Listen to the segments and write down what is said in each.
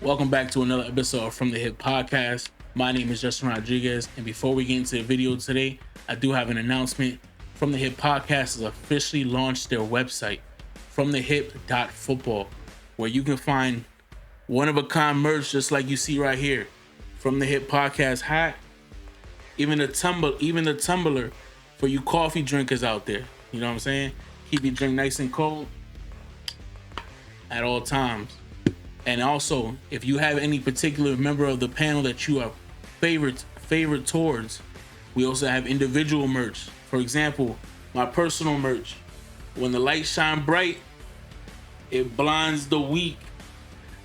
Welcome back to another episode of From the Hip Podcast. My name is Justin Rodriguez, and before we get into the video today, I do have an announcement. From the Hip Podcast has officially launched their website, fromthehip.football, where you can find one-of-a-kind merch just like you see right here. From the Hip Podcast hat, even the tumbler for you coffee drinkers out there. You know what I'm saying? Keep your drink nice and cold at all times. And also, if you have any particular member of the panel that you are favorite towards, we also have individual merch. For example, my personal merch. When the lights shine bright, it blinds the weak.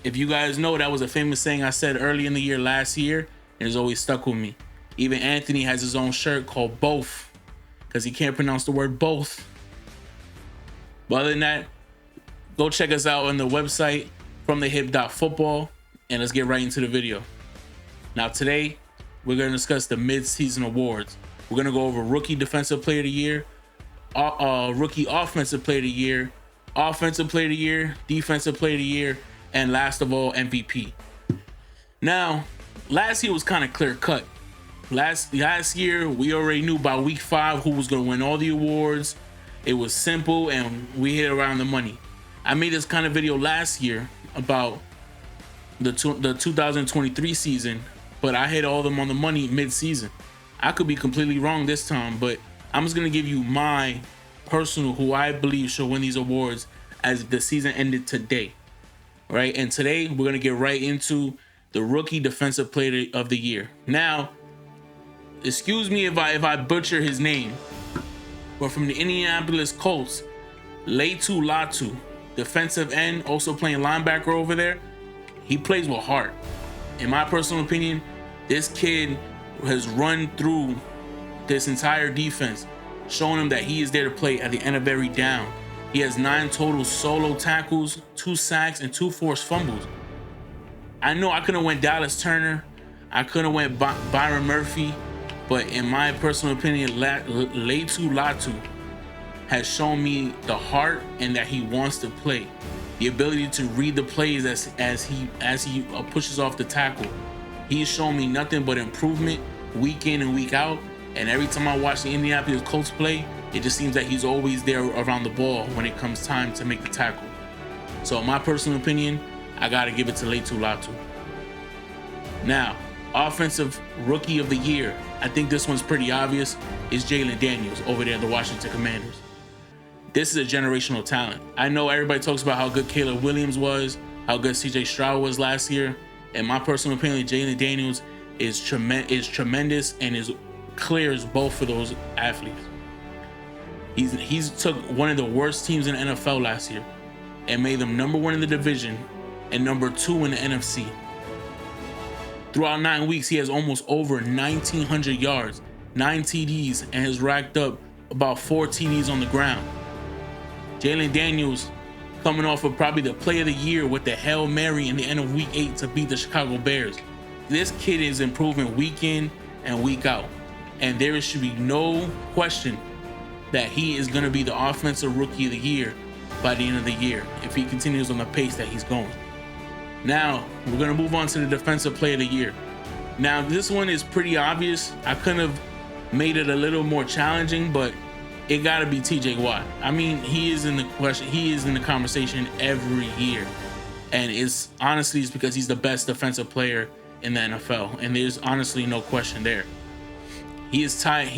If you guys know, that was a famous saying I said early in the year last year, and it's always stuck with me. Even Anthony has his own shirt called Both, because he can't pronounce the word both. But other than that, go check us out on the website, fromthehip.football, and let's get right into the video. Now today, we're going to discuss the mid-season awards. We're going to go over Rookie Defensive Player of the Year, Rookie Offensive Player of the Year, Offensive Player of the Year, Defensive Player of the Year, and last of all, MVP. Now, last year was kind of clear-cut. Last year, we already knew by week 5 who was going to win all the awards. It was simple, and we hit around the money. I made this kind of video last year about the 2023 season, but I hit all of them on the money mid-season. I could be completely wrong this time, but I'm just going to give you my personal who I believe should win these awards as the season ended today. Right? And today we're going to get right into the Rookie Defensive Player of the Year. Now, excuse me if I butcher his name, but from the Indianapolis Colts, Laiatu Latu, defensive end, also playing linebacker over there. He plays with heart. In my personal opinion, this kid has run through this entire defense, showing him that he is there to play at the end of every down. He has 9 total solo tackles, 2 sacks, and 2 forced fumbles. I know I could have went Dallas Turner, I could have went Byron Murphy, but in my personal opinion, Laiatu Latu has shown me the heart and that he wants to play. The ability to read the plays as he pushes off the tackle. He's shown me nothing but improvement week in and week out. And every time I watch the Indianapolis Colts play, it just seems that he's always there around the ball when it comes time to make the tackle. So in my personal opinion, I gotta give it to Laiatu Latu. Now, Offensive Rookie of the Year. I think this one's pretty obvious. Is Jayden Daniels over there at the Washington Commanders. This is a generational talent. I know everybody talks about how good Caleb Williams was, how good CJ Stroud was last year. In my personal opinion, Jayden Daniels is tremendous and is clear as both for those athletes. He's took one of the worst teams in the NFL last year and made them number 1 in the division and number 2 in the NFC. Throughout 9 weeks, he has almost over 1,900 yards, 9 TDs, and has racked up about 4 TDs on the ground. Jayden Daniels coming off of probably the play of the year with the Hail Mary in the end of week 8 to beat the Chicago Bears. This kid is improving week in and week out. And there should be no question that he is going to be the Offensive Rookie of the Year by the end of the year if he continues on the pace that he's going. Now, we're going to move on to the Defensive Player of the Year. Now, this one is pretty obvious. I could have made it a little more challenging, but it got to be TJ Watt. I mean, he is in the question. He is in the conversation every year. And it's because he's the best defensive player in the NFL. And there's honestly no question there. He is tied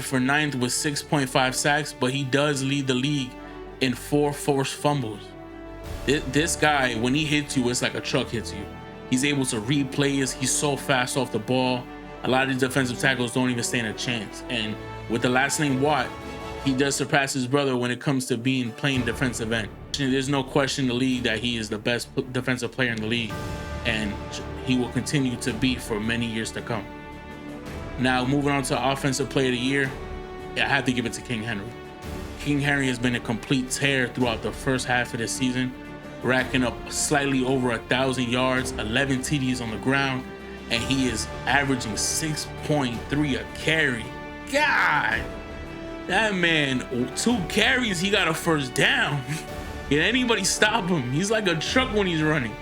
for 9th with 6.5 sacks, but he does lead the league in 4 forced fumbles. This guy, when he hits you, it's like a truck hits you. He's able to read plays. He's so fast off the ball. A lot of these defensive tackles don't even stand a chance. And with the last name Watt, he does surpass his brother when it comes to playing defensive end. There's no question in the league that he is the best defensive player in the league, and he will continue to be for many years to come. Now, moving on to Offensive Player of the Year, I have to give it to King Henry. King Henry has been a complete tear throughout the first half of the season, racking up slightly over 1,000 yards, 11 TDs on the ground, and he is averaging 6.3 a carry. God, that man, 2 carries, he got a first down. Can anybody stop him? He's like a truck when he's running.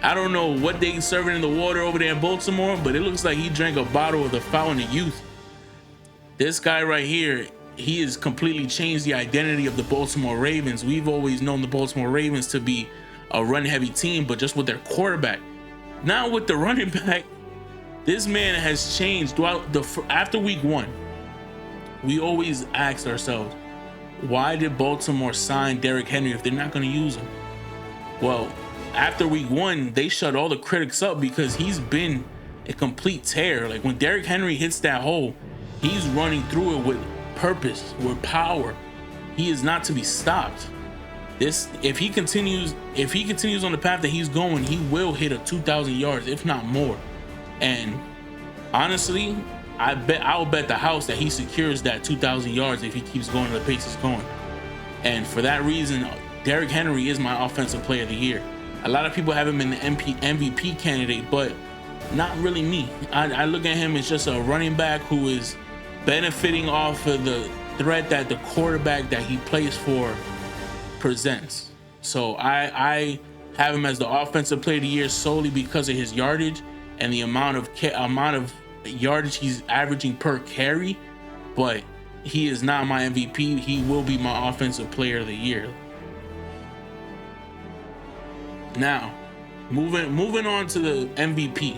I don't know what they serving in the water over there in Baltimore, but it looks like he drank a bottle of the Fountain of Youth. This guy right here, he has completely changed the identity of the Baltimore Ravens. We've always known the Baltimore Ravens to be a run-heavy team, but just with their quarterback. Now with the running back, this man has changed throughout after week 1. We always asked ourselves, why did Baltimore sign Derrick Henry if they're not going to use him? Well, after week 1, they shut all the critics up because he's been a complete tear. Like when Derrick Henry hits that hole, he's running through it with purpose, with power. He is not to be stopped. If he continues on the path that he's going, he will hit 2,000 yards, if not more. And honestly, I'll bet the house that he secures that 2,000 yards if he keeps going at the pace he's going. And for that reason, Derrick Henry is my offensive player of the year. A lot of people have him in the MVP candidate, but not really me. I look at him as just a running back who is benefiting off of the threat that the quarterback that he plays for presents. So I have him as the offensive player of the year solely because of his yardage and the amount of yardage he's averaging per carry. But he is not my MVP. He will be my offensive player of the year. Now, moving on to the MVP.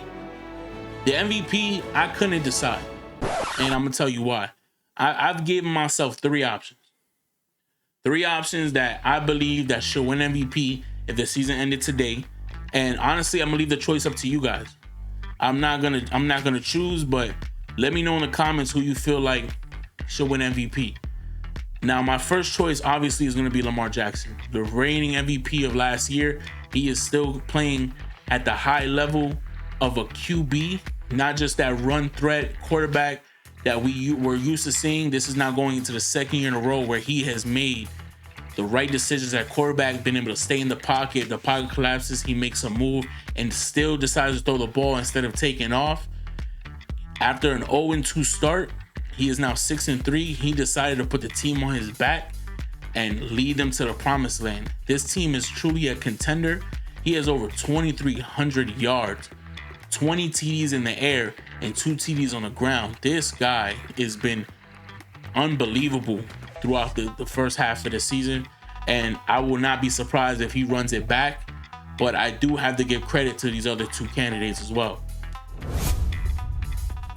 The MVP, I couldn't decide, and I'm gonna tell you why. I've given myself 3 options. 3 options that I believe that should win MVP if the season ended today. And honestly, I'm gonna leave the choice up to you guys. I'm not gonna choose, but let me know in the comments who you feel like should win MVP. Now, my first choice obviously is gonna be Lamar Jackson, the reigning MVP of last year. He is still playing at the high level of a QB, not just that run threat quarterback that we were used to seeing. This is now going into the 2nd year in a row where he has made the right decisions at quarterback, been able to stay in the pocket. The pocket collapses, he makes a move and still decides to throw the ball instead of taking off. After an 0-2 start, he is now 6-3. He decided to put the team on his back and lead them to the promised land. This team is truly a contender. He has over 2,300 yards, 20 TDs in the air, and 2 TDs on the ground. This guy has been unbelievable throughout the first half of the season, and I will not be surprised if he runs it back, but I do have to give credit to these other 2 candidates as well.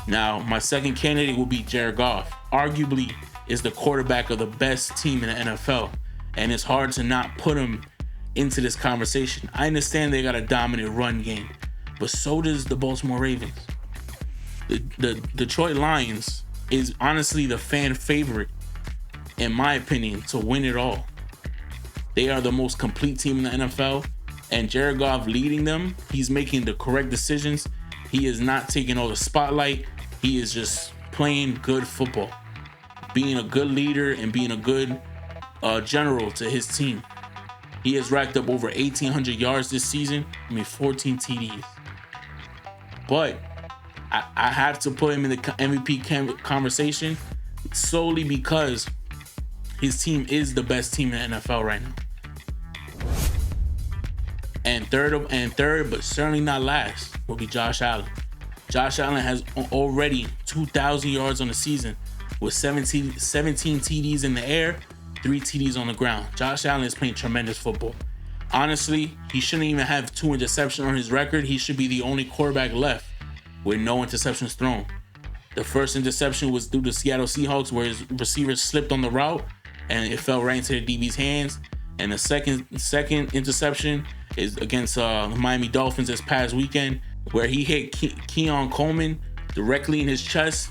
Now, my second candidate will be Jared Goff. Arguably is the quarterback of the best team in the NFL, and it's hard to not put him into this conversation. I understand they got a dominant run game, but so does the Baltimore Ravens. The Detroit Lions is honestly the fan favorite, in my opinion, to win it all. They are the most complete team in the NFL, and Jared Goff leading them, he's making the correct decisions. He is not taking all the spotlight. He is just playing good football, being a good leader and being a good general to his team. He has racked up over 1,800 yards this season. 14 TDs. But I have to put him in the MVP conversation solely because his team is the best team in the NFL right now. And third, but certainly not last, will be Josh Allen. Josh Allen has already 2,000 yards on the season with 17 TDs in the air, 3 TDs on the ground. Josh Allen is playing tremendous football. Honestly, he shouldn't even have 2 interceptions on his record. He should be the only quarterback left with no interceptions thrown. The first interception was through the Seattle Seahawks, where his receivers slipped on the route and it fell right into the DB's hands. And the second interception is against the Miami Dolphins this past weekend, where he hit Keon Coleman directly in his chest,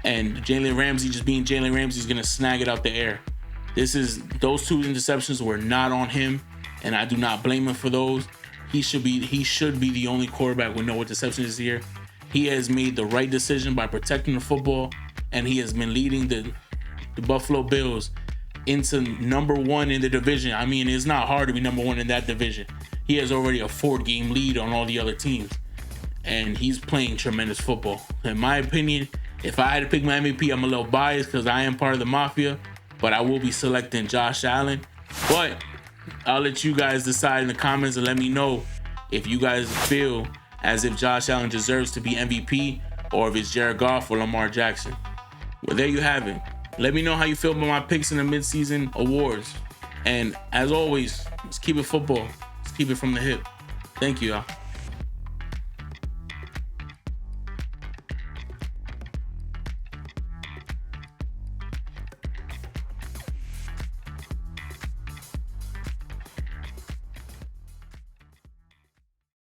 and Jalen Ramsey, just being Jalen Ramsey, is gonna snag it out the air. Those 2 interceptions were not on him, and I do not blame him for those. He should be the only quarterback with no interceptions this year. He has made the right decision by protecting the football, and he has been leading the Buffalo Bills into number 1 in the division. I mean, it's not hard to be number 1 in that division. He has already a 4-game lead on all the other teams, and he's playing tremendous football. In my opinion, if I had to pick my MVP, I'm a little biased because I am part of the Mafia, but I will be selecting Josh Allen. But I'll let you guys decide in the comments and let me know if you guys feel as if Josh Allen deserves to be MVP or if it's Jared Goff or Lamar Jackson. Well, there you have it. Let me know how you feel about my picks in the midseason awards. And as always, let's keep it football. Let's keep it from the hip. Thank you, y'all.